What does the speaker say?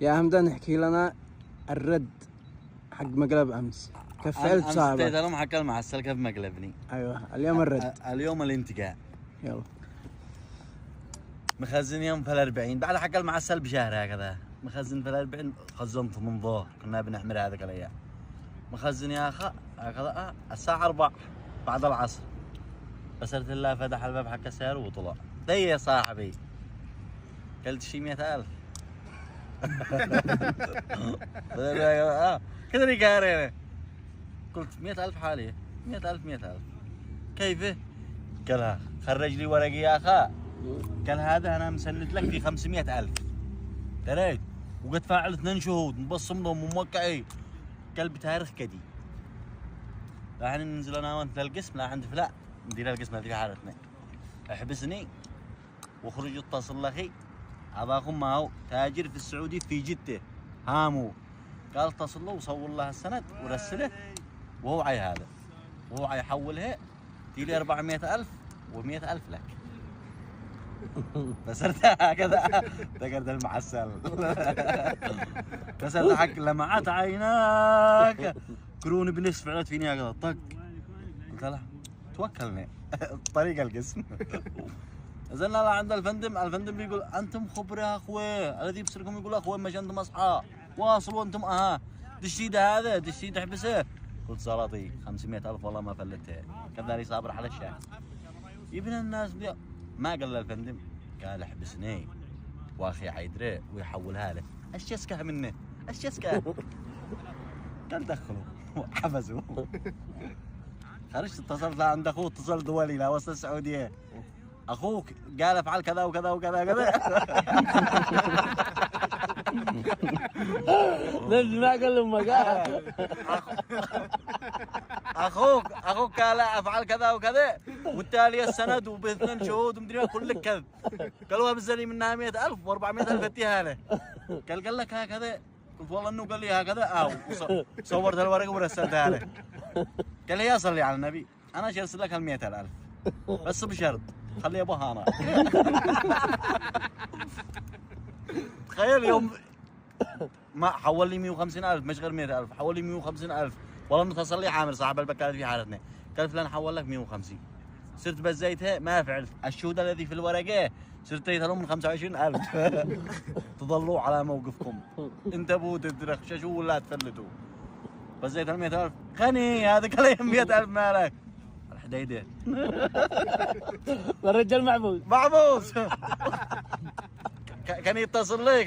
يا همدان احكي لنا الرد حق مقلب امس. كيف فعلت صاحبك؟ أمس لهم حق المعسل كيف مقلبني. ايوه اليوم الرد. اليوم الانتقاء. يلا. مخزن يوم في 40 بعد حق المعسل بشهر هكذا. مخزن في 40 خزنت من ظهر كنا بنحمل هذاك الايام. مخزن يا اخا هكذا الساعة 4 بعد العصر. بسرت الله فتح الباب حق السيارة وطلع. دي يا صاحبي. قلت شي 100,000. كذا رجال. قلت 100,000 حالي. 100,000 100,000. كيفه؟ قالها خرج لي ورقي يا اخا. قال هذا انا مسند لك في 500,000. دريت وقد فاعل 2 شهود مبصم لهم وموقعي. قال بتاريخ كدي. راح ننزل انا وانت للقسم لا عند فلان ندير القسم هذه في حالتنا. احبسني واخرج اتصل اخي اباكم معه تاجر في السعودي في جده هامو. قال اتصل له وصور له السند ورسله وهو عي هذا وهو عي يحولها تيلي 400,000 و100,000 لك. بسرت هكذا ذكرت المعسل. بسرت حق لمعت عيناك كرون بنصف فعلت فيني هكذا طق. قلت له توكلني طريق القسم. نزلنا عند الفندم بيقول انتم خبر يا اخوي الذي يبصركم يقول اخوي مش انتم اصحى واصلوا انتم دشيده هذا دشيد احبسه. قلت زلاطي 500,000 والله ما فلتها. كذلك صابر على الشارع. يبن الناس دي ما قال للفندم قال احبسني واخي حيدري ويحولها له. ايش يسكه منه؟ ايش يسكه؟ قال دخلوا حبسوا. خرجت اتصلت عند اخوه اتصال دولي لا وصل السعوديه. اخوك قال افعل كذا وكذا وكذا كذا. ما قال لهم قال. اخوك قال افعل كذا وكذا والتالي السند وب2 شهود ومدري كلك كذب. قالوا بزلي منها 100,000 و400,000 اديها له. قال لك هكذا. قلت والله انه قال لي هكذا صورت الورقه ورسلتها له. قال لي يا صلي على النبي انا ارسل لك 100,000 بس بشرط خلي ابوها انا. تخيل يوم ما حول لي 150,000 مش غير 100,000 حول لي 150,000. والله متصل لي عامر صاحب البكالة في حالتنا قال فلان حول لك 150. صرت بزيتها ما فعلت الشهود الذي في الورقه صرت لهم من 25,000. تظلوا على موقفكم انتبهوا تدرخششوا ولا تفلتوا. بزيت 100,000 خني هذا كله 100,000 مالك الحديده. الرجال معبوس كان يتصل لي